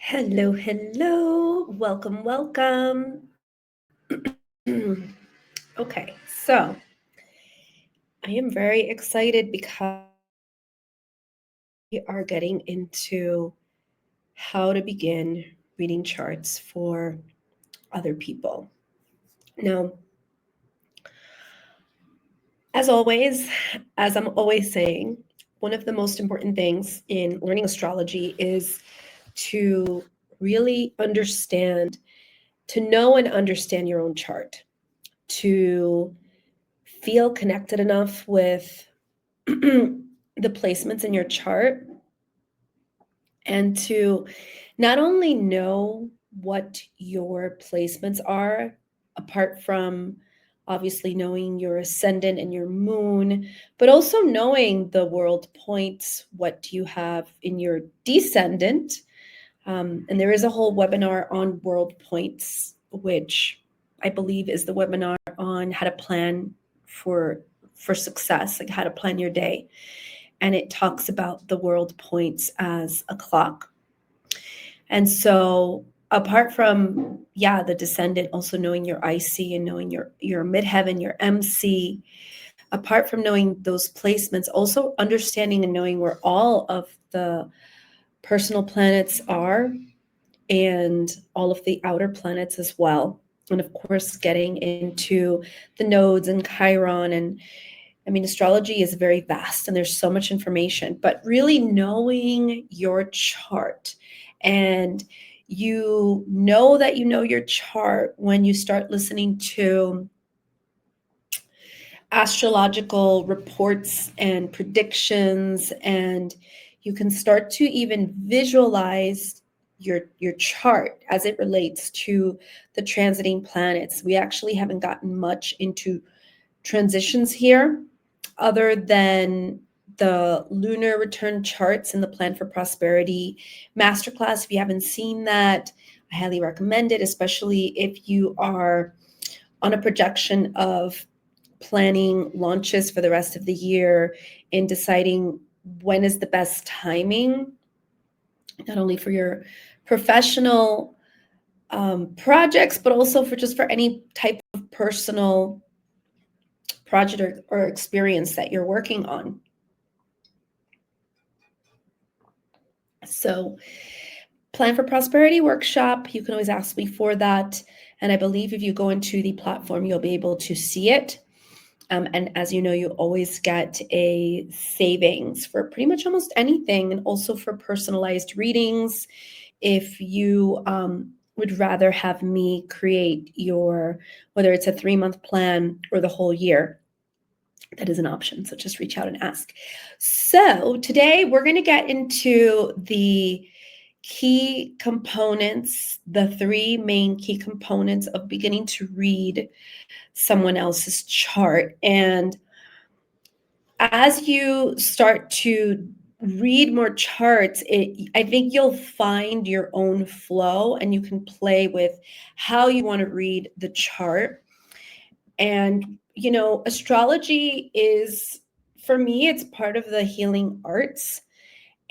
Hello, hello. Welcome, welcome. Okay, so I am very excited because we are getting into how to begin reading charts for other people. Now, as always, as I'm always saying, one of the most important things in learning astrology is to really understand, to know and understand your own chart, to feel connected enough with the placements in your chart and to not only know what your placements are, apart from obviously knowing your ascendant and your moon, but also knowing the world points, what do you have in your descendant. And there is a whole webinar on world points, which I believe is the webinar on how to plan for success, like how to plan your day. And it talks about the world points as a clock. And so apart from the descendant, also knowing your IC and knowing your midheaven, your MC, apart from knowing those placements, also understanding and knowing where all of the personal planets are and all of the outer planets as well. And of course, getting into the nodes and Chiron. And I mean, astrology is very vast and there's so much information, but really knowing your chart. And you know that you know your chart when you start listening to astrological reports and predictions, and you can start to even visualize your chart as it relates to the transiting planets. We actually haven't gotten much into transitions here other than the lunar return charts and the Plan for Prosperity masterclass. If you haven't seen that, I highly recommend it, especially if you are on a projection of planning launches for the rest of the year and deciding when is the best timing, not only for your professional projects, but also for any type of personal project or experience that you're working on. So, Plan for Prosperity workshop, you can always ask me for that. And I believe if you go into the platform, you'll be able to see it. And as you know, you always get a savings for pretty much almost anything, and also for personalized readings. If you would rather have me create whether it's a 3-month plan or the whole year, that is an option. So just reach out and ask. So today we're going to get into the key components, the 3 main key components of beginning to read someone else's chart. And as you start to read more charts, I think you'll find your own flow and you can play with how you want to read the chart. And, astrology is, for me, it's part of the healing arts.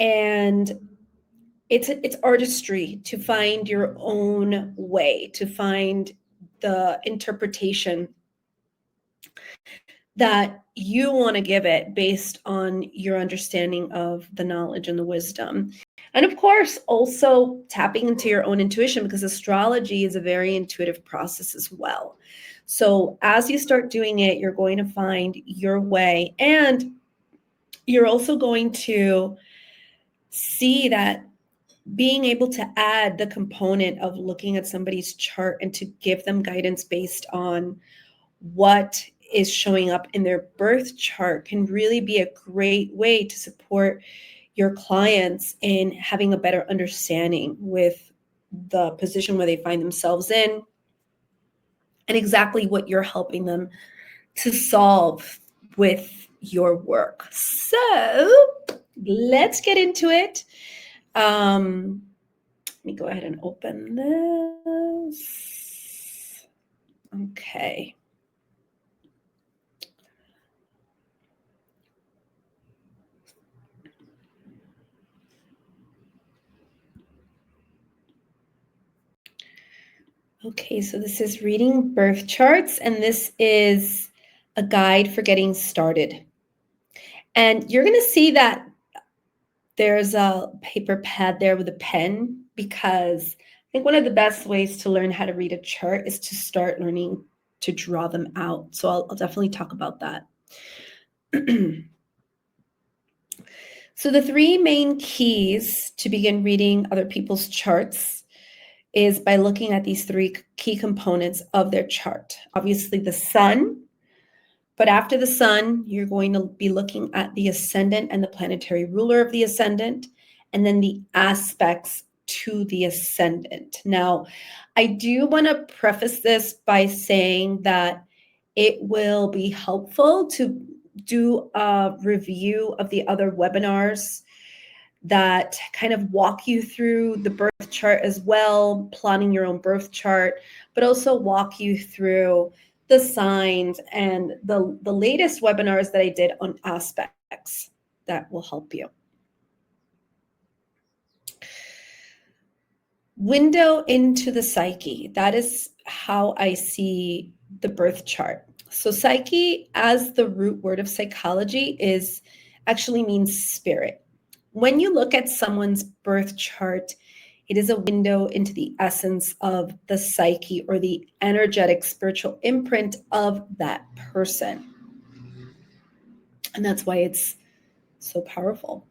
And it's artistry to find your own way, to find the interpretation that you want to give it based on your understanding of the knowledge and the wisdom. And of course, also tapping into your own intuition, because astrology is a very intuitive process as well. So as you start doing it, you're going to find your way. And you're also going to see that being able to add the component of looking at somebody's chart and to give them guidance based on what is showing up in their birth chart can really be a great way to support your clients in having a better understanding with the position where they find themselves in and exactly what you're helping them to solve with your work. So let's get into it. Let me go ahead and open this. Okay. Okay, so this is reading birth charts, and this is a guide for getting started. And you're going to see that there's a paper pad there with a pen because I think one of the best ways to learn how to read a chart is to start learning to draw them out. So I'll definitely talk about that. So the three main keys to begin reading other people's charts is by looking at these three key components of their chart. Obviously, the sun, but after the sun, you're going to be looking at the ascendant and the planetary ruler of the ascendant, and then the aspects to the ascendant. Now, I do want to preface this by saying that it will be helpful to do a review of the other webinars that kind of walk you through the birth chart as well, plotting your own birth chart, but also walk you through the signs and the latest webinars that I did on aspects that will help you. Window into the psyche. That is how I see the birth chart. So psyche, as the root word of psychology, is actually means spirit. When you look at someone's birth chart, it is a window into the essence of the psyche or the energetic spiritual imprint of that person. And that's why it's so powerful.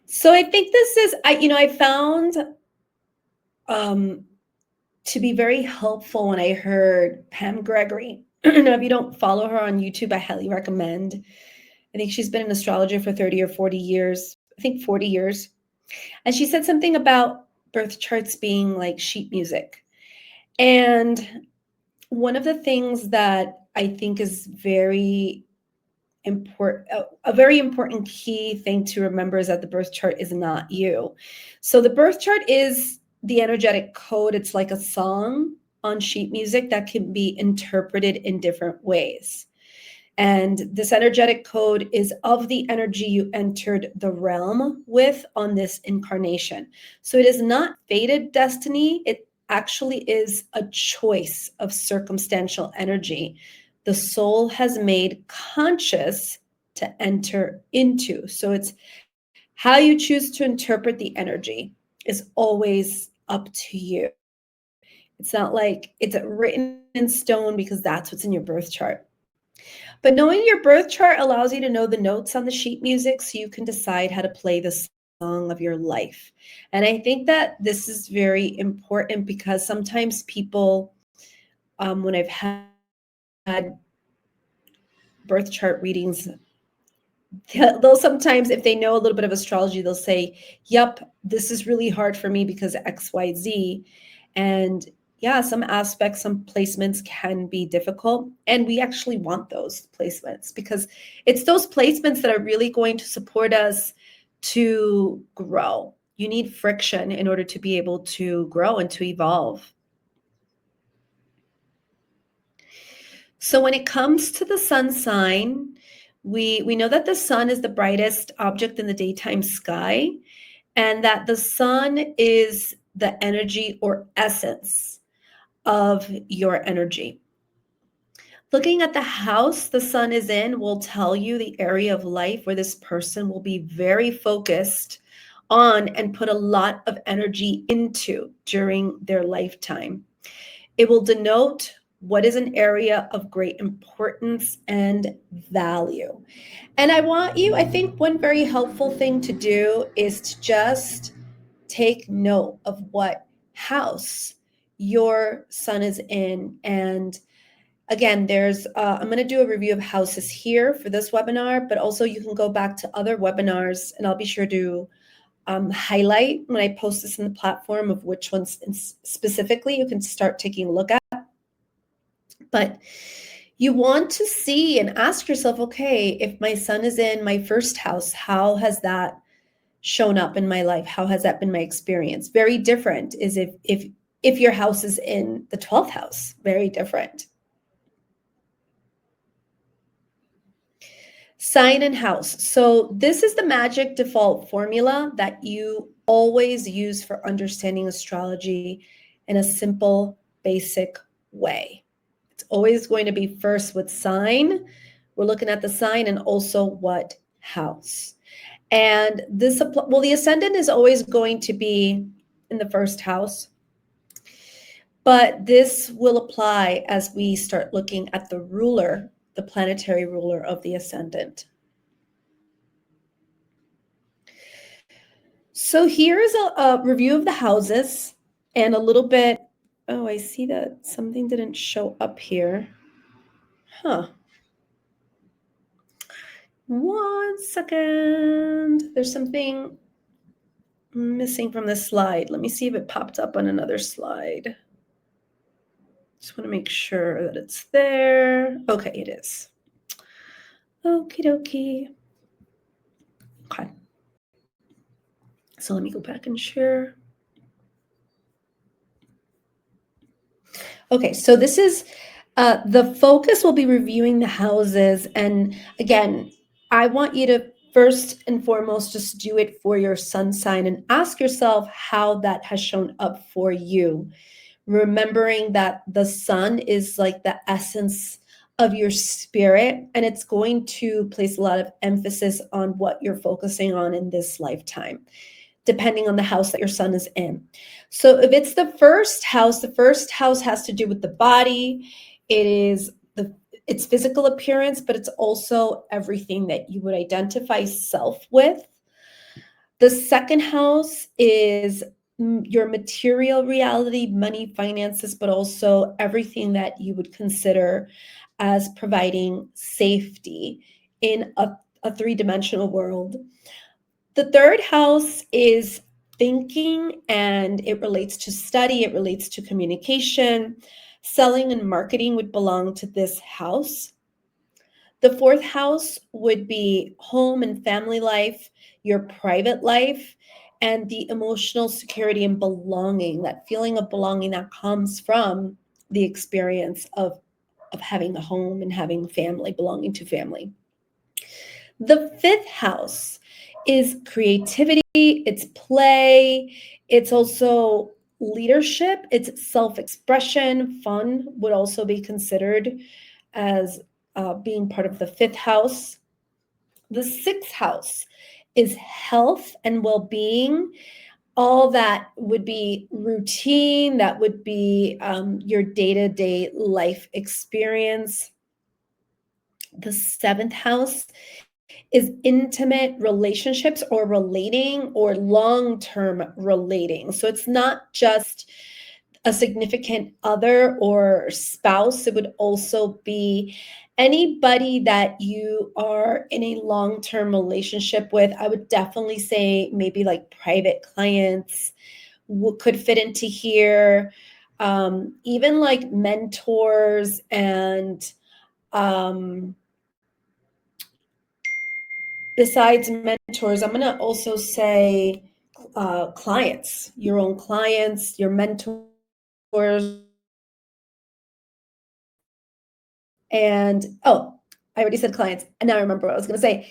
So I think this is, I found to be very helpful when I heard Pam Gregory. Now, if you don't follow her on YouTube, I highly recommend. I think she's been an astrologer for 30 or 40 years. I think 40 years. And she said something about birth charts being like sheet music. And one of the things that I think is very important, a very important key thing to remember is that the birth chart is not you. So the birth chart is the energetic code. It's like a song on sheet music that can be interpreted in different ways. And this energetic code is of the energy you entered the realm with on this incarnation. So it is not fated destiny. It actually is a choice of circumstantial energy the soul has made conscious to enter into. So it's how you choose to interpret the energy is always up to you. It's not like it's written in stone because that's what's in your birth chart. But knowing your birth chart allows you to know the notes on the sheet music so you can decide how to play the song of your life. And I think that this is very important because sometimes people, when I've had birth chart readings, they'll sometimes, if they know a little bit of astrology, they'll say, yep, this is really hard for me because XYZ. And yeah, some aspects, some placements can be difficult. And we actually want those placements because it's those placements that are really going to support us to grow. You need friction in order to be able to grow and to evolve. So when it comes to the sun sign, we know that the sun is the brightest object in the daytime sky, and that the sun is the energy or essence of your energy. Looking at the house the sun is in will tell you the area of life where this person will be very focused on and put a lot of energy into during their lifetime. It will denote what is an area of great importance and value. And I think one very helpful thing to do is to just take note of what house your sun is in. And again, I'm going to do a review of houses here for this webinar, but also you can go back to other webinars and I'll be sure to highlight when I post this in the platform of which ones specifically you can start taking a look at. But you want to see and ask yourself, okay, if my sun is in my first house, how has that shown up in my life? How has that been my experience? Very different is if your house is in the 12th house, very different. Sign and house. So this is the magic default formula that you always use for understanding astrology in a simple, basic way. It's always going to be first with sign. We're looking at the sign and also what house. And this, well, the ascendant is always going to be in the first house, but this will apply as we start looking at the ruler, the planetary ruler of the ascendant. So here's a review of the houses and a little bit. Oh, I see that something didn't show up here. Huh. 1 second. There's something missing from this slide. Let me see if it popped up on another slide. Just want to make sure that it's there. Okay, it is. Okie dokie. Okay. So let me go back and share. Okay, so this is the focus will be reviewing the houses. And again, I want you to first and foremost just do it for your sun sign and ask yourself how that has shown up for you. Remembering that the sun is like the essence of your spirit, and it's going to place a lot of emphasis on what you're focusing on in this lifetime, depending on the house that your sun is in. So if it's the first house has to do with the body. It is its physical appearance, but it's also everything that you would identify self with. The second house is your material reality, money, finances, but also everything that you would consider as providing safety in a three-dimensional world. The third house is thinking, and it relates to study, it relates to communication. Selling and marketing would belong to this house. The fourth house would be home and family life, your private life, and the emotional security and belonging, that feeling of belonging that comes from the experience of having a home and having family, belonging to family. The fifth house is creativity, it's play, it's also leadership, it's self-expression. Fun would also be considered as being part of the fifth house. The sixth house is health and well-being. All that would be routine, that would be your day-to-day life experience. The seventh house is intimate relationships or relating or long-term relating. So it's not just a significant other or spouse. It would also be anybody that you are in a long-term relationship with. I would definitely say maybe like private clients could fit into here. Even like mentors and besides mentors, I'm going to also say clients, your own clients, your mentors. And I already said clients, and now I remember what I was going to say.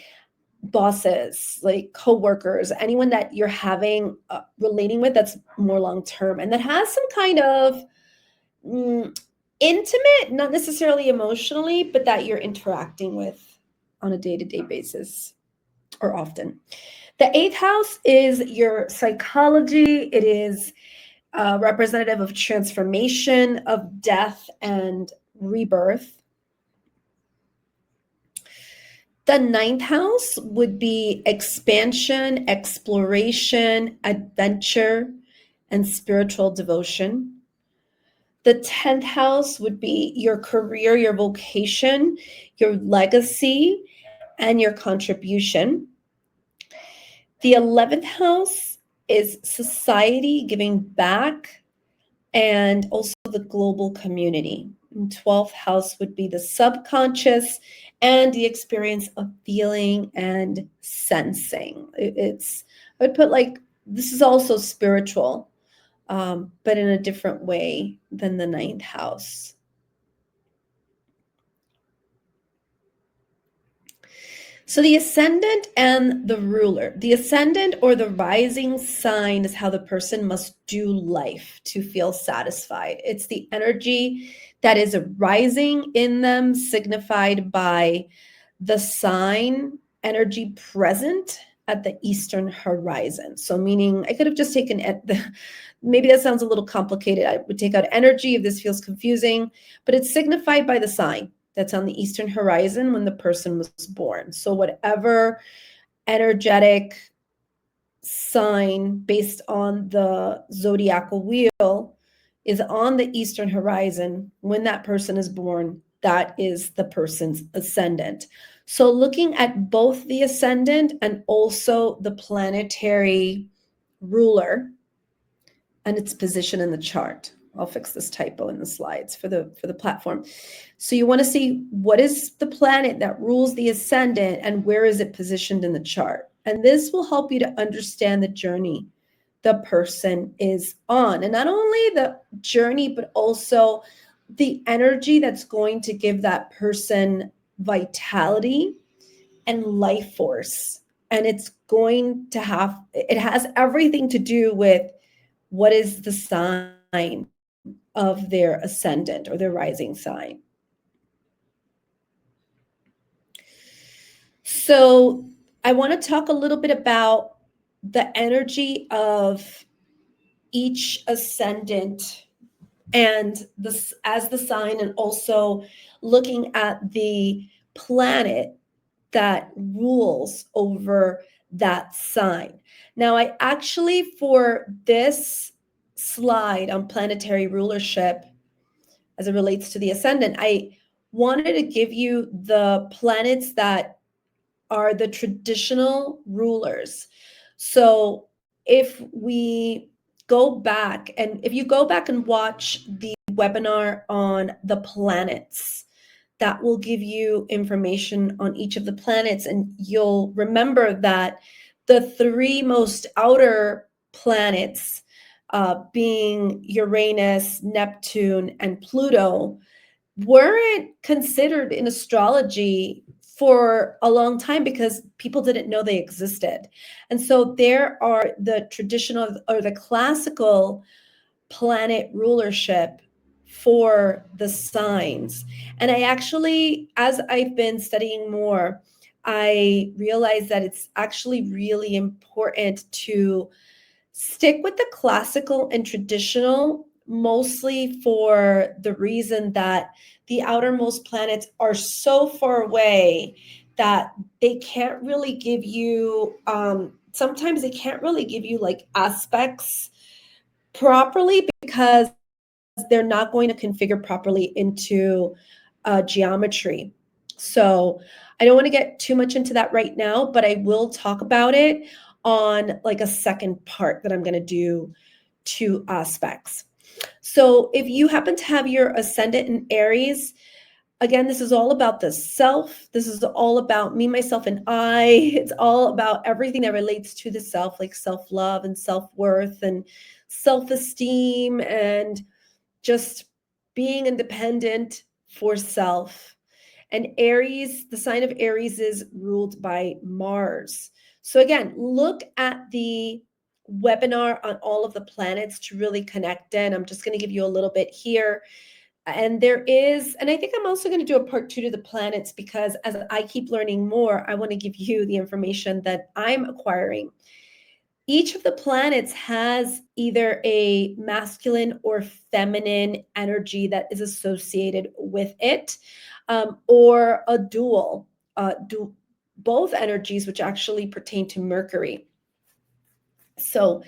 Bosses, like coworkers, anyone that you're having relating with that's more long term and that has some kind of intimate, not necessarily emotionally, but that you're interacting with on a day-to-day basis or often. The eighth house is your psychology. It is representative of transformation, of death and rebirth. The ninth house would be expansion, exploration, adventure, and spiritual devotion. The 10th house would be your career, your vocation, your legacy, and your contribution. The 11th house is society, giving back, and also the global community. And 12th house would be the subconscious and the experience of feeling and sensing. I would put like, this is also spiritual, but in a different way than the 9th house. So the ascendant and the ruler. The ascendant or the rising sign is how the person must do life to feel satisfied. It's the energy that is rising in them, signified by the sign energy present at the eastern horizon. So meaning I could have just taken maybe that sounds a little complicated. I would take out energy if this feels confusing, but it's signified by the sign that's on the eastern horizon when the person was born. So whatever energetic sign based on the zodiacal wheel is on the eastern horizon when that person is born, that is the person's ascendant. So looking at both the ascendant and also the planetary ruler and its position in the chart. I'll fix this typo in the slides for the platform. So you want to see what is the planet that rules the ascendant and where is it positioned in the chart. And this will help you to understand the journey the person is on. And not only the journey, but also the energy that's going to give that person vitality and life force. And it has everything to do with what is the sign of their ascendant or their rising sign. So I want to talk a little bit about the energy of each ascendant and this as the sign, and also looking at the planet that rules over that sign. Now, I actually, for this slide on planetary rulership as it relates to the ascendant, I wanted to give you the planets that are the traditional rulers. So if we go back, and if you go back and watch the webinar on the planets, that will give you information on each of the planets. And you'll remember that the three most outer planets, being Uranus, Neptune, and Pluto, weren't considered in astrology for a long time because people didn't know they existed. And so there are the traditional or the classical planet rulership for the signs. And I actually, as I've been studying more, I realized that it's actually really important to stick with the classical and traditional, mostly for the reason that the outermost planets are so far away that they can't really give you, sometimes they can't really give you like aspects properly because they're not going to configure properly into geometry. So I don't want to get too much into that right now, but I will talk about it on like a second part that I'm going to do 2 aspects. So if you happen to have your ascendant in Aries, again, this is all about the self. This is all about me, myself, and I. It's all about everything that relates to the self, like self-love and self-worth and self-esteem and just being independent for self. And Aries, the sign of Aries is ruled by Mars. So again, look at the webinar on all of the planets to really connect in. I'm just going to give you a little bit here. And there is, and I think I'm also going to do a part 2 to the planets because as I keep learning more, I want to give you the information that I'm acquiring. Each of the planets has either a masculine or feminine energy that is associated with it, or a dual, both energies, which actually pertain to Mercury. So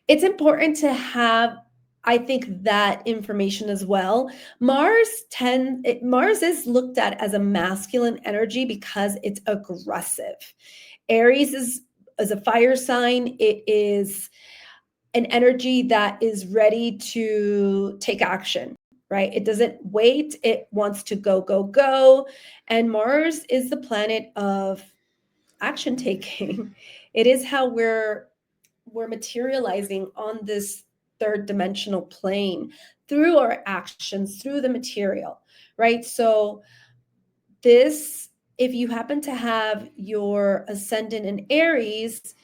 it's important to have, I think, that information as well. Mars is looked at as a masculine energy because it's aggressive. Aries is a fire sign. It is an energy that is ready to take action, right? It doesn't wait. It wants to go, go, go. And Mars is the planet of action taking. It is how we're materializing on this third dimensional plane through our actions, through the material, right? So this if you happen to have your ascendant in Aries,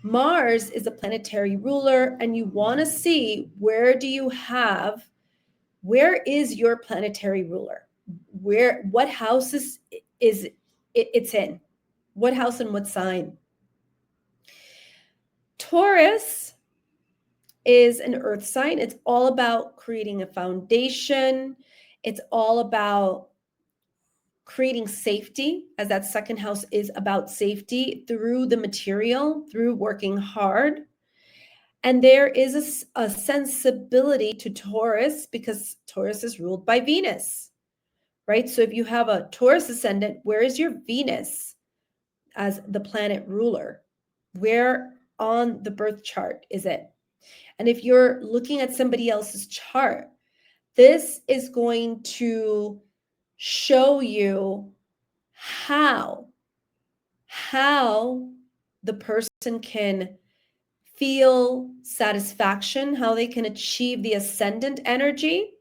Mars is a planetary ruler, and you want to see where is your planetary ruler? What house is it's in? What house and what sign? Taurus is an earth sign. It's all about creating a foundation. It's all about creating safety, as that second house is about safety through the material, through working hard. And there is a sensibility to Taurus because Taurus is ruled by Venus, right? So if you have a Taurus ascendant, where is your Venus as the planet ruler? Where on the birth chart is it? And if you're looking at somebody else's chart, this is going to show you how the person can feel satisfaction, how they can achieve the ascendant energy,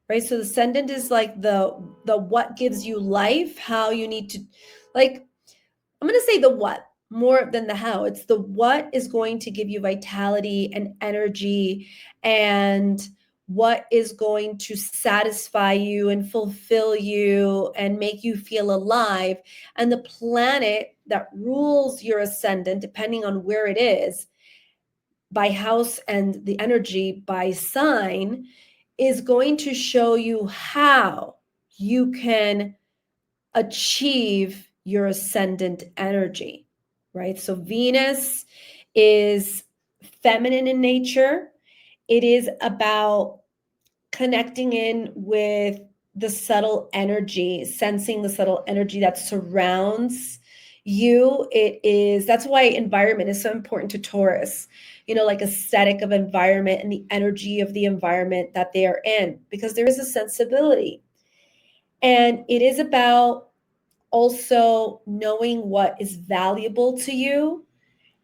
right? So the ascendant is like the what gives you life, how you need to, like, I'm going to say the what more than the how. It's the what is going to give you vitality and energy, and what is going to satisfy you and fulfill you and make you feel alive. And the planet that rules your ascendant, depending on where it is, by house and the energy by sign, is going to show you how you can achieve your ascendant energy, right? So Venus is feminine in nature. It is about connecting in with the subtle energy, sensing the subtle energy that surrounds you. That's why environment is so important to Taurus, like aesthetic of environment and the energy of the environment that they are in, because there is a sensibility. And it is about also knowing what is valuable to you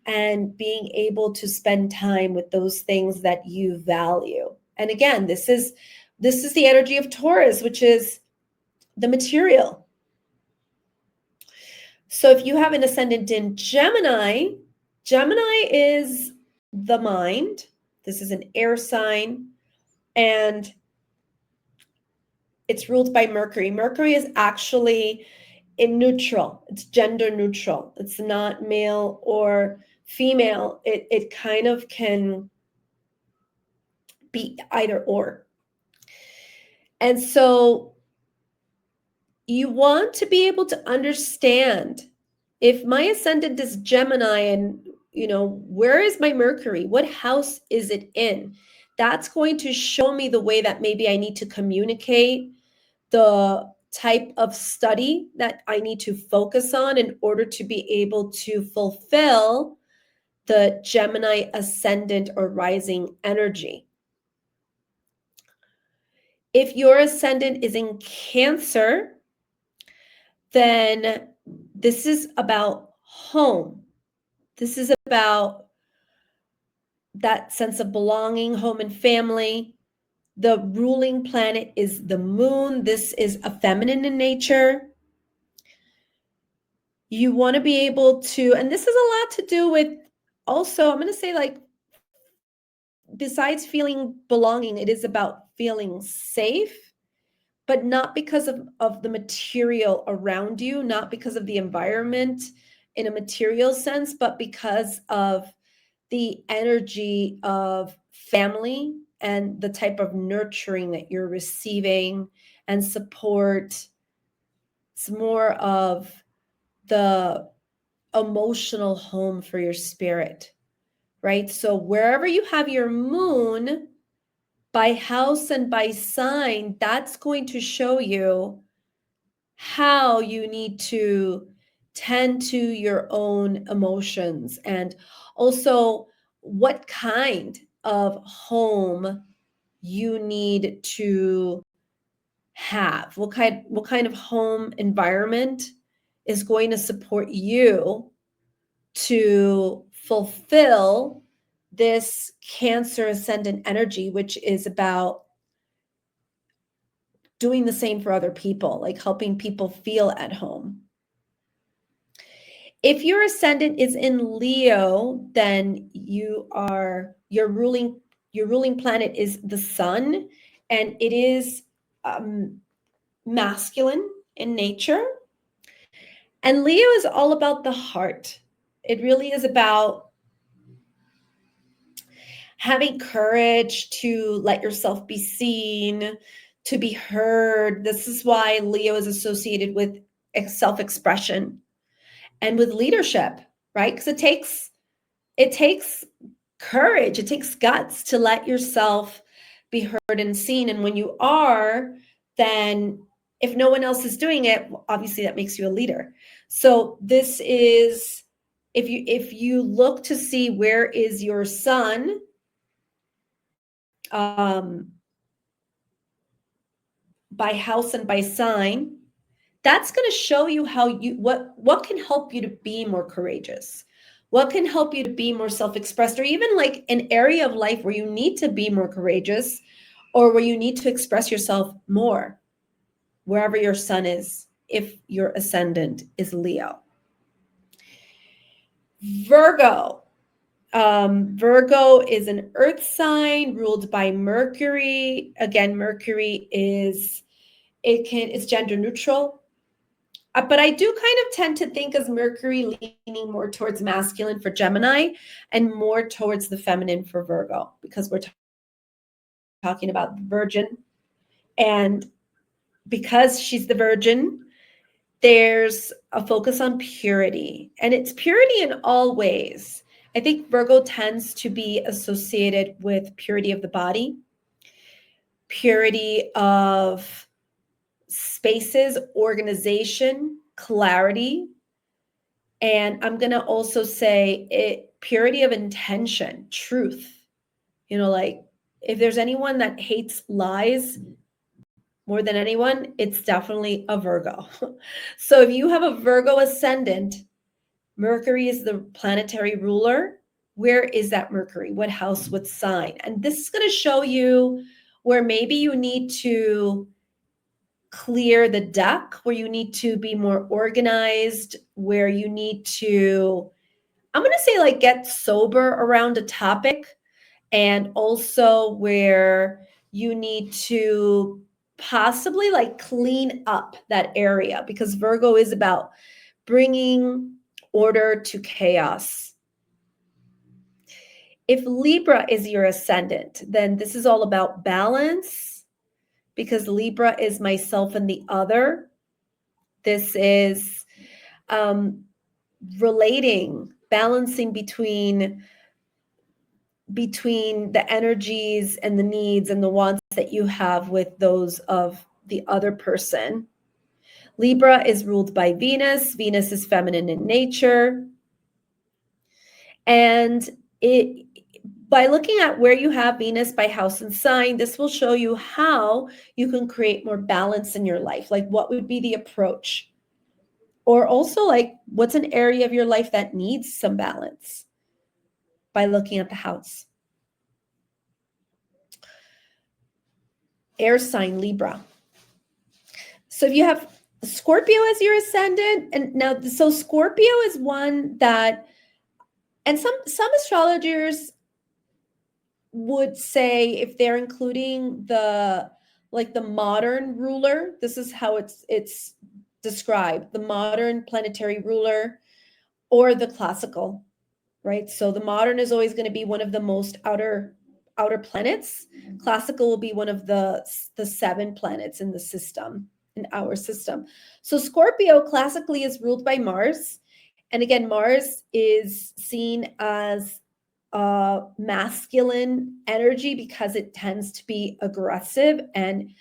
and being able to spend time with those things that you value. And again, this is the energy of Taurus, which is the material. So if you have an ascendant in Gemini, Gemini is the mind. This is an air sign, and it's ruled by Mercury. Mercury is actually in neutral. It's gender neutral. It's not male or female. It kind of can be either or. And so you want to be able to understand, if my ascendant is Gemini, and where is my Mercury? What house is it in? That's going to show me the way that maybe I need to communicate, the type of study that I need to focus on in order to be able to fulfill the Gemini ascendant or rising energy. If your ascendant is in Cancer, then this is about home. This is about that sense of belonging, home and family. The ruling planet is the moon. This is a feminine in nature. You want to be able to, and this is a lot to do with also, I'm going to say, like, besides feeling belonging, it is about feeling safe, but not because of the material around you, not because of the environment in a material sense, but because of the energy of family and the type of nurturing that you're receiving and support. It's more of the emotional home for your spirit, right? So wherever you have your moon, by house and by sign, that's going to show you how you need to tend to your own emotions, and also what kind of home you need to have. What kind of home environment is going to support you to fulfill this Cancer ascendant energy, which is about doing the same for other people, like helping people feel at home. If your ascendant is in Leo, then your ruling planet is the sun, and it is um, masculine in nature. And Leo is all about the heart. It really is about having courage to let yourself be seen, to be heard. This is why Leo is associated with self-expression and with leadership, right? Because it takes courage, it takes guts to let yourself be heard and seen. And when you are, then if no one else is doing it, obviously that makes you a leader. So this is, if you look to see where is your sun, um, by house and by sign, that's going to show you how you what can help you to be more courageous, what can help you to be more self-expressed, or even like an area of life where you need to be more courageous or where you need to express yourself more, wherever your sun is, if your ascendant is Leo. Virgo. Virgo is an earth sign ruled by Mercury. Again, Mercury it's gender neutral. But I do kind of tend to think as Mercury leaning more towards masculine for Gemini and more towards the feminine for Virgo, because we're talking about the Virgin. And because she's the Virgin, there's a focus on purity. And it's purity in all ways. I think Virgo tends to be associated with purity of the body, purity of spaces, organization, clarity. And I'm going to also say purity of intention, truth. Like if there's anyone that hates lies more than anyone, it's definitely a Virgo. So if you have a Virgo ascendant, Mercury is the planetary ruler. Where is that Mercury? What house, what sign? And this is going to show you where maybe you need to clear the deck, where you need to be more organized, where you need to, I'm going to say, like, get sober around a topic, and also where you need to possibly like clean up that area, because Virgo is about bringing order to chaos. If Libra is your ascendant, then this is all about balance, because Libra is myself and the other. This is relating, balancing between the energies and the needs and the wants that you have with those of the other person. Libra is ruled by Venus. Venus is feminine in nature. And by looking at where you have Venus by house and sign, this will show you how you can create more balance in your life. Like, what would be the approach? Or also, like, what's an area of your life that needs some balance by looking at the house. Air sign, Libra. So if you have Scorpio as your ascendant, and now, so Scorpio is one that, and some astrologers would say, if they're including the modern ruler, this is how it's described: the modern planetary ruler or the classical, right? So the modern is always going to be one of the most outer planets. Classical will be one of the 7 planets in the system, in our system. So Scorpio classically is ruled by Mars. And again, Mars is seen as masculine energy because it tends to be aggressive. And,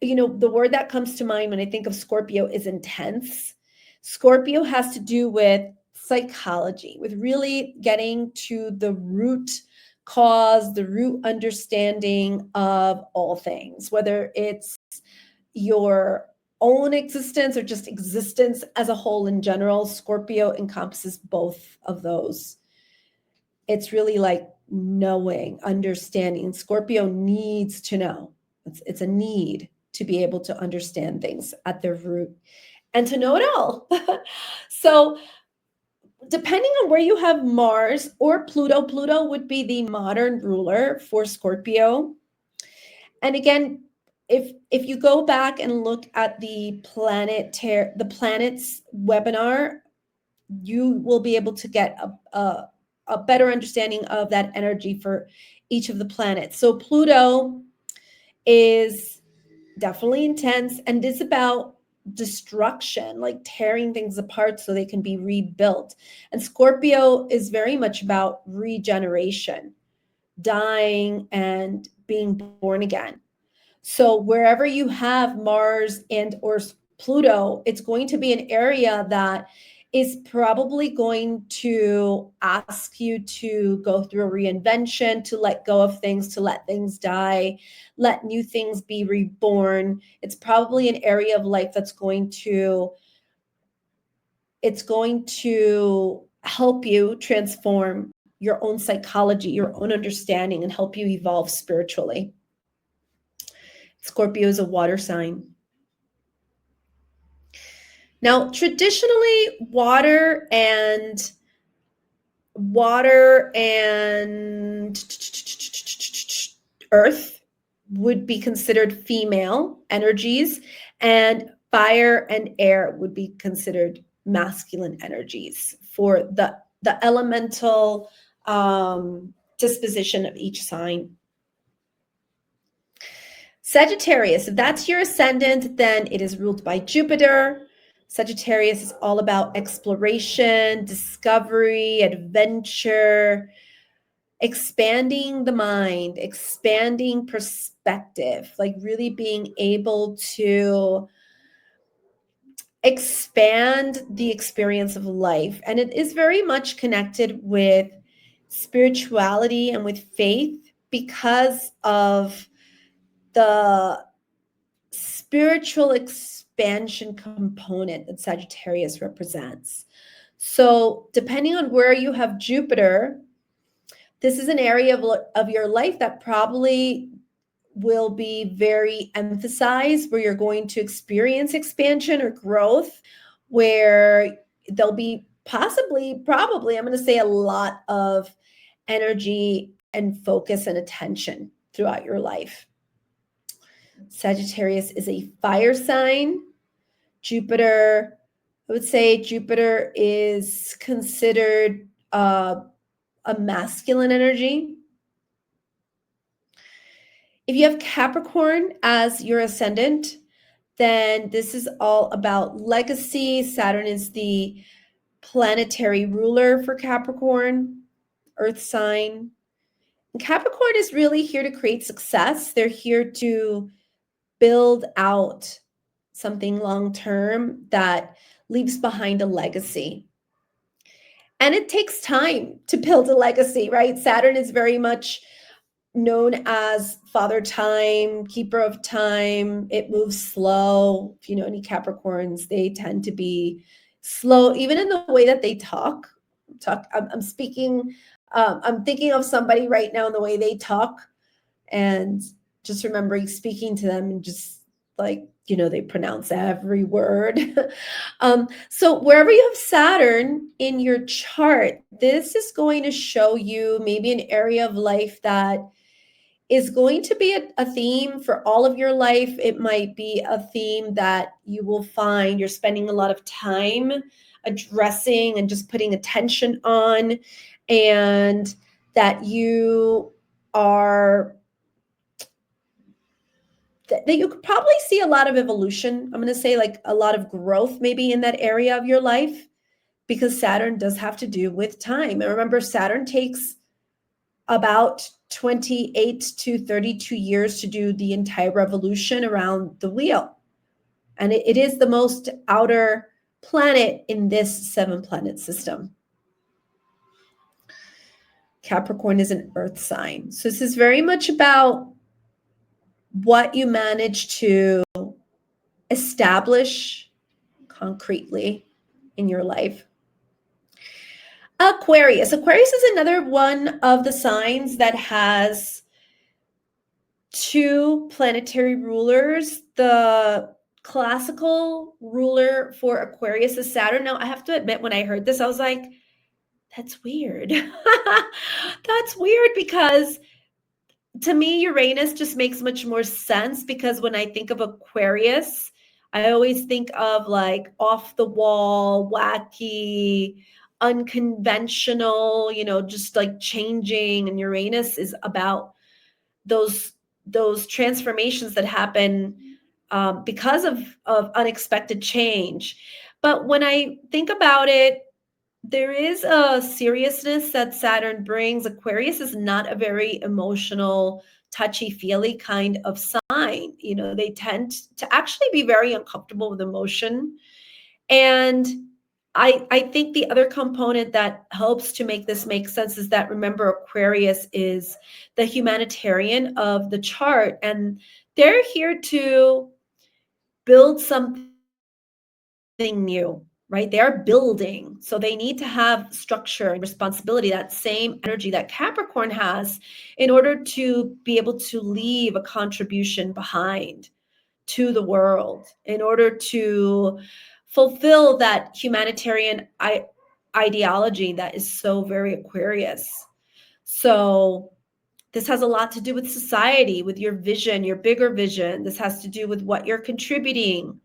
the word that comes to mind when I think of Scorpio is intense. Scorpio has to do with psychology, with really getting to the root cause, the root understanding of all things, whether it's your own existence or just existence as a whole in general. Scorpio encompasses both of those. It's really like knowing, understanding. Scorpio needs to know. It's a need to be able to understand things at their root and to know it all. So depending on where you have Mars or Pluto, Pluto would be the modern ruler for Scorpio. And again, if you go back and look at the planets webinar, you will be able to get a better understanding of that energy for each of the planets. So Pluto is definitely intense and is about destruction, like tearing things apart so they can be rebuilt. And Scorpio is very much about regeneration, dying and being born again. So wherever you have Mars and or Pluto, it's going to be an area that is probably going to ask you to go through a reinvention, to let go of things, to let things die, let new things be reborn. It's probably an area of life that's going to help you transform your own psychology, your own understanding, and help you evolve spiritually. Scorpio is a water sign. Now, traditionally, water and earth would be considered female energies, and fire and air would be considered masculine energies for the elemental disposition of each sign. Sagittarius, if that's your ascendant, then it is ruled by Jupiter. Sagittarius is all about exploration, discovery, adventure, expanding the mind, expanding perspective, like really being able to expand the experience of life. And it is very much connected with spirituality and with faith because of the spiritual expansion component that Sagittarius represents. So depending on where you have Jupiter, this is an area of your life that probably will be very emphasized, where you're going to experience expansion or growth, where there'll be probably, I'm going to say, a lot of energy and focus and attention throughout your life. Sagittarius is a fire sign. Jupiter, I would say Jupiter is considered a masculine energy. If you have Capricorn as your ascendant, then this is all about legacy. Saturn is the planetary ruler for Capricorn, earth sign. And Capricorn is really here to create success. They're here to build out something long-term that leaves behind a legacy. And it takes time to build a legacy, right? Saturn is very much known as father time, keeper of time. It moves slow. If you know any Capricorns, they tend to be slow, even in the way that they talk. I'm speaking, I'm thinking of somebody right now in the way they talk, and just remembering speaking to them and just like, they pronounce every word. So wherever you have Saturn in your chart, this is going to show you maybe an area of life that is going to be a theme for all of your life. It might be a theme that you will find you're spending a lot of time addressing and just putting attention on, and that you are that you could probably see a lot of evolution. I'm going to say like a lot of growth maybe in that area of your life, because Saturn does have to do with time. And remember, Saturn takes about 28 to 32 years to do the entire revolution around the wheel. And it is the most outer planet in this 7-planet system. Capricorn is an earth sign. So this is very much about what you manage to establish concretely in your life. Aquarius. Aquarius is another one of the signs that has 2 planetary rulers. The classical ruler for Aquarius is Saturn. Now, I have to admit, when I heard this, I was like, That's weird. That's weird because to me, Uranus just makes much more sense because when I think of Aquarius, I always think of like off the wall, wacky, unconventional, just like changing. And Uranus is about those those transformations that happen because of unexpected change. But when I think about it, there is a seriousness that Saturn brings. Aquarius is not a very emotional, touchy-feely kind of sign. They tend to actually be very uncomfortable with emotion. And I think the other component that helps to make this make sense is that, remember, Aquarius is the humanitarian of the chart, and they're here to build something new, right? They're building. So they need to have structure and responsibility, that same energy that Capricorn has, in order to be able to leave a contribution behind to the world, in order to fulfill that humanitarian ideology that is so very Aquarius. So this has a lot to do with society, with your vision, your bigger vision. This has to do with what you're contributing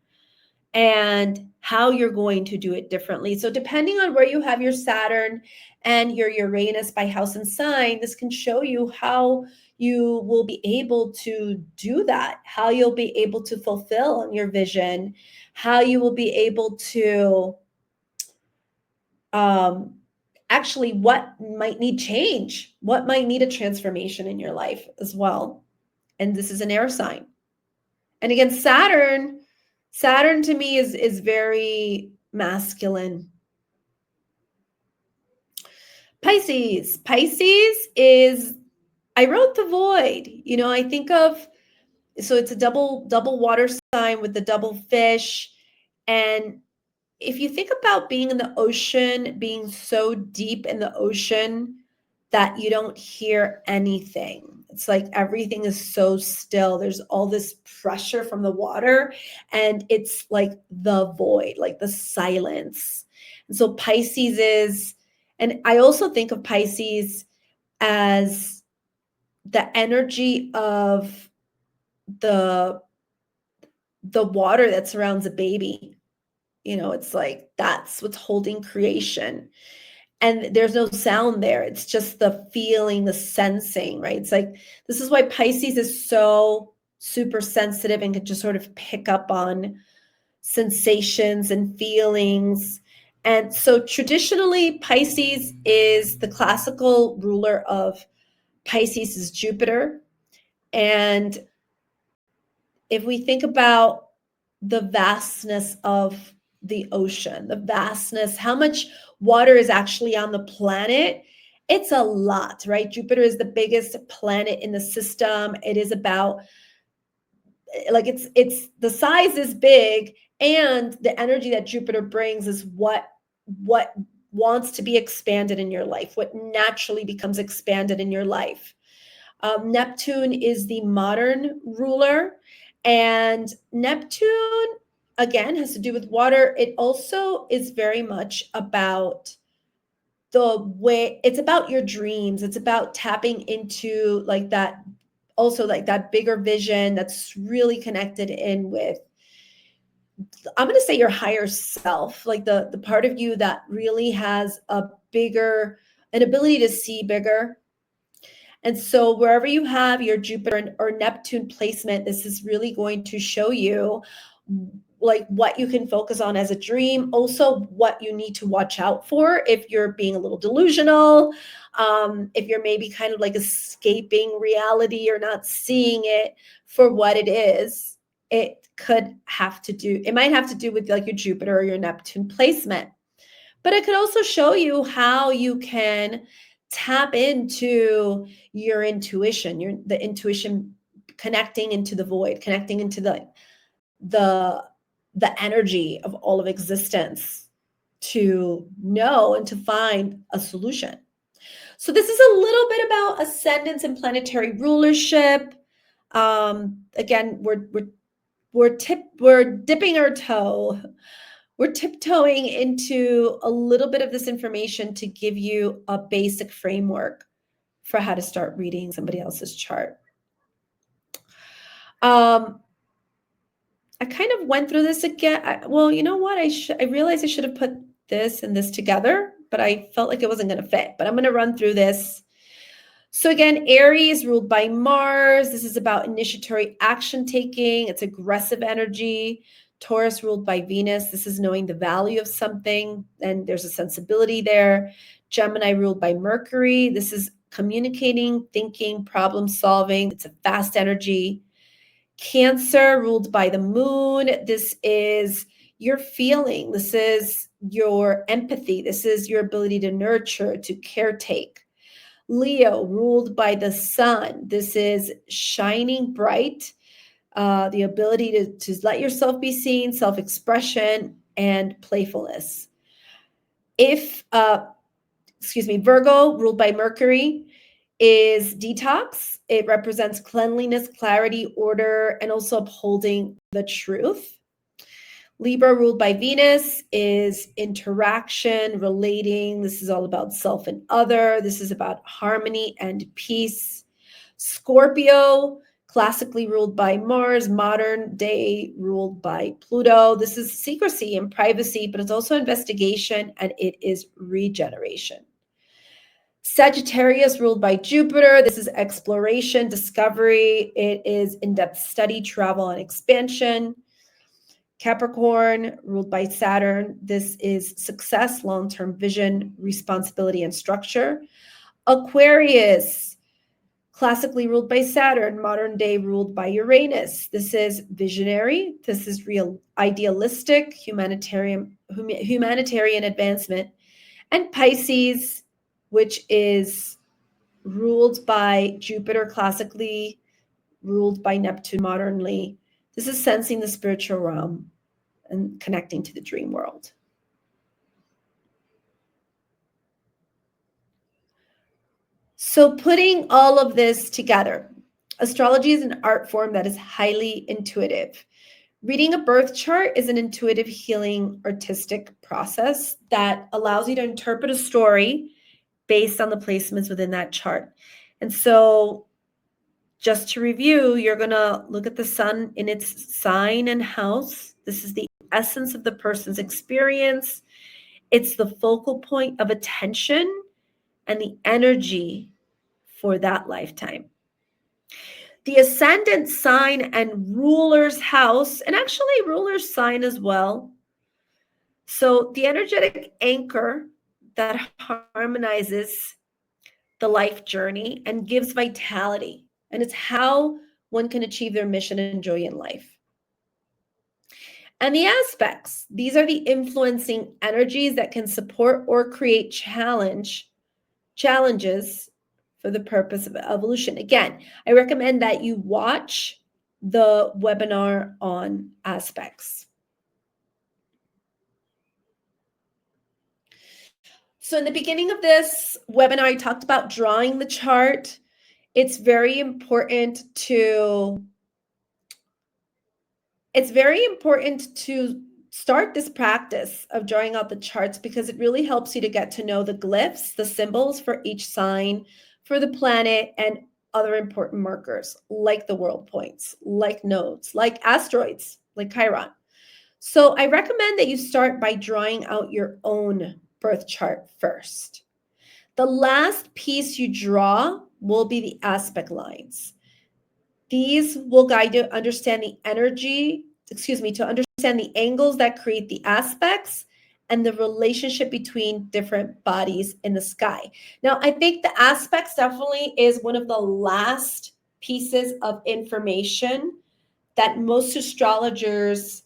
and how you're going to do it differently. So depending on where you have your Saturn and your Uranus by house and sign, this can show you how you will be able to do that, how you'll be able to fulfill your vision, how you will be able to actually what might need change, what might need a transformation in your life as well. And this is an air sign. And again, Saturn to me is very masculine. Pisces is, I wrote the void. I think of, so it's a double water sign with the double fish. And if you think about being in the ocean, being so deep in the ocean that you don't hear anything. It's like everything is so still. There's all this pressure from the water, and it's like the void, like the silence. And so Pisces is, and I also think of Pisces as the energy of the water that surrounds a baby. It's like that's what's holding creation. And there's no sound there. It's just the feeling, the sensing, right? It's like, this is why Pisces is so super sensitive and can just sort of pick up on sensations and feelings. And so traditionally, Pisces is the classical ruler of Pisces is Jupiter. And if we think about the vastness of the ocean, the vastness, how much water is actually on the planet, it's a lot, right? Jupiter is the biggest planet in the system. It is about, like, it's the size is big, and the energy that Jupiter brings is what wants to be expanded in your life, what naturally becomes expanded in your life. Neptune is the modern ruler, and Neptune, again, has to do with water. It also is very much about the way, it's about your dreams. It's about tapping into like that, also like that bigger vision that's really connected in with, I'm going to say, your higher self, like the part of you that really has an ability to see bigger. And so wherever you have your Jupiter or Neptune placement, this is really going to show you like what you can focus on as a dream, also what you need to watch out for if you're being a little delusional, if you're maybe kind of like escaping reality or not seeing it for what it is. It might have to do with like your Jupiter or your Neptune placement. But it could also show you how you can tap into your intuition, the intuition, connecting into the void, connecting into the energy of all of existence to know and to find a solution. So this is a little bit about ascendants and planetary rulership. Again, we're dipping our toe. we're tiptoeing into a little bit of this information to give you a basic framework for how to start reading somebody else's chart. I kind of went through this again. Well, you know what? I realized I should have put this and this together, but I felt like it wasn't going to fit. But I'm going to run through this. So again, Aries ruled by Mars. This is about initiatory action taking. It's aggressive energy. Taurus ruled by Venus. This is knowing the value of something, and there's a sensibility there. Gemini ruled by Mercury. This is communicating, thinking, problem solving. It's a fast energy. Cancer ruled by the moon. This is your feeling. This is your empathy. This is your ability to nurture, to caretake. Leo ruled by the sun. This is shining bright, the ability to let yourself be seen, self-expression, and playfulness. Virgo ruled by Mercury is detox. It represents cleanliness, clarity, order, and also upholding the truth. Libra ruled by Venus is interaction, relating. This is all about self and other. This is about harmony and peace. Scorpio, classically ruled by Mars, modern day ruled by Pluto. This is secrecy and privacy, but it's also investigation, and it is regeneration. Sagittarius ruled by Jupiter. This is exploration, discovery. It is in-depth study, travel, and expansion. Capricorn ruled by Saturn. This is success, long-term vision, responsibility, and structure. Aquarius, classically ruled by Saturn, modern day ruled by Uranus. This is visionary. This is real, idealistic, humanitarian advancement. And Pisces, which is ruled by Jupiter, classically ruled by Neptune, modernly. This is sensing the spiritual realm and connecting to the dream world. So putting all of this together, astrology is an art form that is highly intuitive. Reading a birth chart is an intuitive, healing, artistic process that allows you to interpret a story based on the placements within that chart. And so just to review, you're going to look at the sun in its sign and house. This is the essence of the person's experience. It's the focal point of attention and the energy for that lifetime. The ascendant sign and ruler's house, and actually ruler's sign as well. So the energetic anchor that harmonizes the life journey and gives vitality. And it's how one can achieve their mission and joy in life. And the aspects, these are the influencing energies that can support or create challenges for the purpose of evolution. Again, I recommend that you watch the webinar on aspects. So in the beginning of this webinar, I talked about drawing the chart. It's very important to start this practice of drawing out the charts because it really helps you to get to know the glyphs, the symbols for each sign, for the planet, and other important markers like the world points, like nodes, like asteroids, like Chiron. So I recommend that you start by drawing out your own birth chart first. The last piece you draw will be the aspect lines. These will guide you to understand the angles that create the aspects and the relationship between different bodies in the sky. Now, I think the aspects definitely is one of the last pieces of information that most astrologers,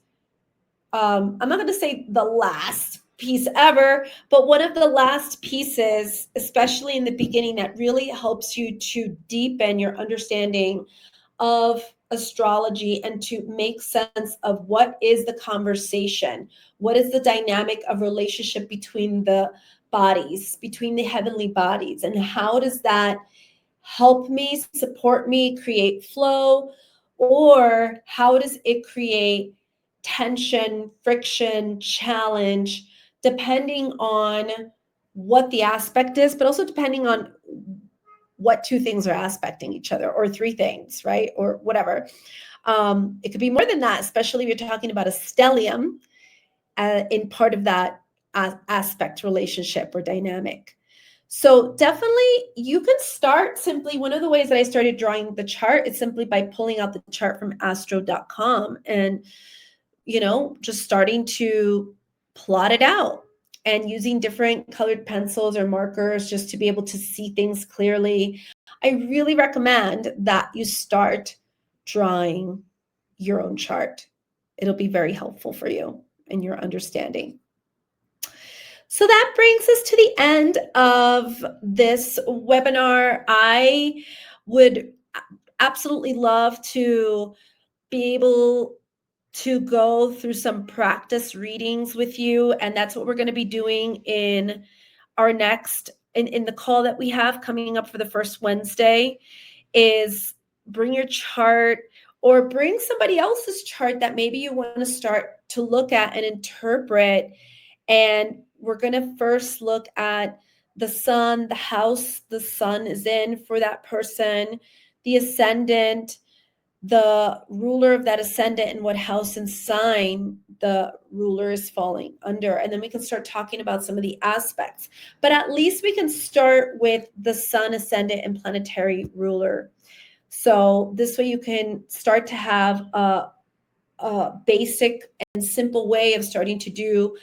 I'm not going to say the last piece ever, but one of the last pieces, especially in the beginning, that really helps you to deepen your understanding of astrology and to make sense of what is the conversation, what is the dynamic of relationship between the bodies, between the heavenly bodies, and how does that help me, support me, create flow, or how does it create tension, friction, challenge, depending on what the aspect is, but also depending on what two things are aspecting each other, or three things, right? Or whatever. It could be more than that, especially if you're talking about a stellium in part of that aspect relationship or dynamic. So definitely you can start simply, one of the ways that I started drawing the chart is simply by pulling out the chart from astro.com and, just starting to plot it out and using different colored pencils or markers just to be able to see things clearly. I really recommend that you start drawing your own chart. It'll be very helpful for you in your understanding. So that brings us to the end of this webinar. I would absolutely love to be able to go through some practice readings with you, and that's what we're going to be doing in our next in the call that we have coming up for the first Wednesday. Is bring your chart or bring somebody else's chart that maybe you want to start to look at and interpret. And we're going to first look at the sun, the house the sun is in for that person, the ascendant, the ruler of that ascendant, and what house and sign the ruler is falling under. And then we can start talking about some of the aspects. But at least we can start with the sun, ascendant, and planetary ruler. So this way you can start to have a basic and simple way of starting to do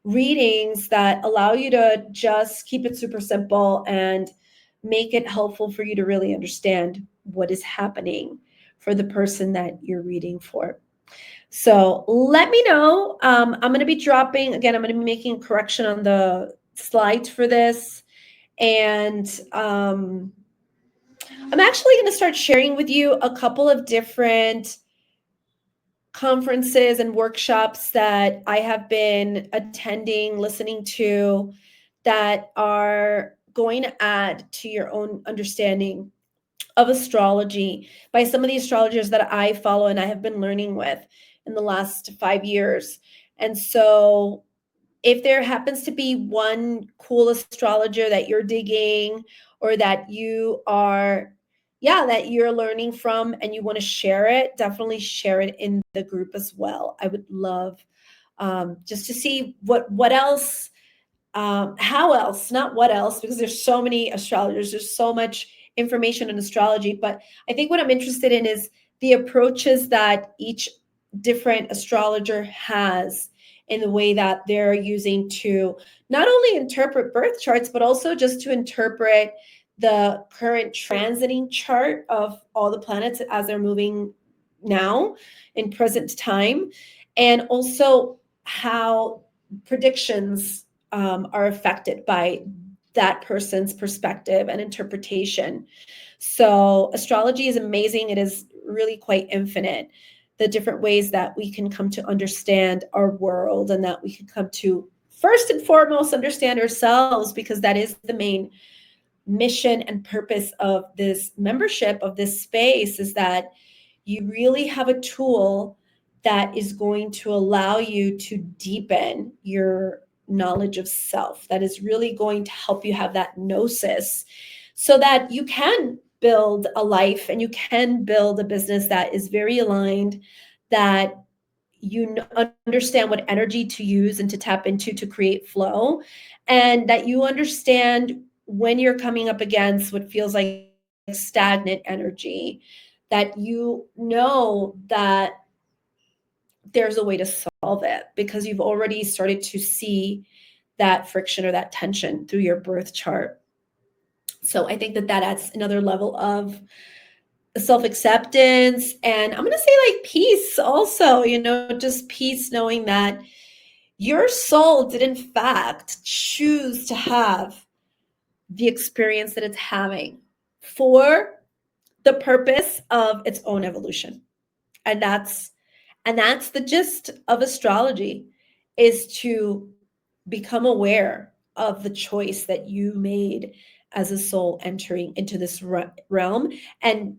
readings that allow you to just keep it super simple and make it helpful for you to really understand what is happening for the person that you're reading for. So let me know. I'm going to be dropping, again, I'm going to be making a correction on the slides for this. And I'm actually going to start sharing with you a couple of different conferences and workshops that I have been attending, listening to, that are going to add to your own understanding of astrology by some of the astrologers that I follow and I have been learning with in the last 5 years. And so if there happens to be one cool astrologer that you're digging, or that you are that you're learning from and you want to share it, definitely share it in the group as well. I would love just to see what else, how else, not what else, because there's so many astrologers, there's so much information in astrology. But I think what I'm interested in is the approaches that each different astrologer has in the way that they're using to not only interpret birth charts, but also just to interpret the current transiting chart of all the planets as they're moving now in present time, and also how predictions are affected by that person's perspective and interpretation. So astrology is amazing. It is really quite infinite, the different ways that we can come to understand our world, and that we can come to first and foremost understand ourselves, because that is the main mission and purpose of this membership, of this space, is that you really have a tool that is going to allow you to deepen your knowledge of self, that is really going to help you have that gnosis, so that you can build a life and you can build a business that is very aligned, that you understand what energy to use and to tap into to create flow, and that you understand when you're coming up against what feels like stagnant energy, that you know that there's a way to solve it, because you've already started to see that friction or that tension through your birth chart. So I think that adds another level of self-acceptance, and I'm going to say like peace also, just peace, knowing that your soul did in fact choose to have the experience that it's having for the purpose of its own evolution. And that's the gist of astrology, is to become aware of the choice that you made as a soul entering into this realm, and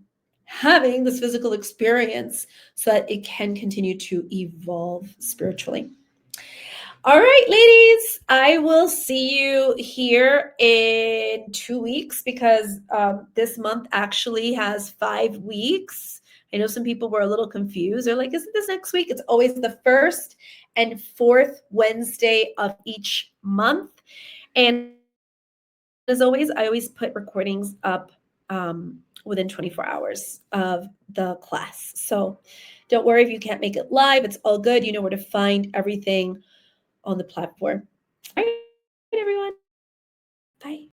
having this physical experience so that it can continue to evolve spiritually. All right, ladies, I will see you here in 2 weeks because this month actually has 5 weeks. I know some people were a little confused. They're like, isn't this next week? It's always the first and fourth Wednesday of each month. And as always, I always put recordings up within 24 hours of the class. So don't worry if you can't make it live. It's all good. You know where to find everything on the platform. All right, everyone. Bye.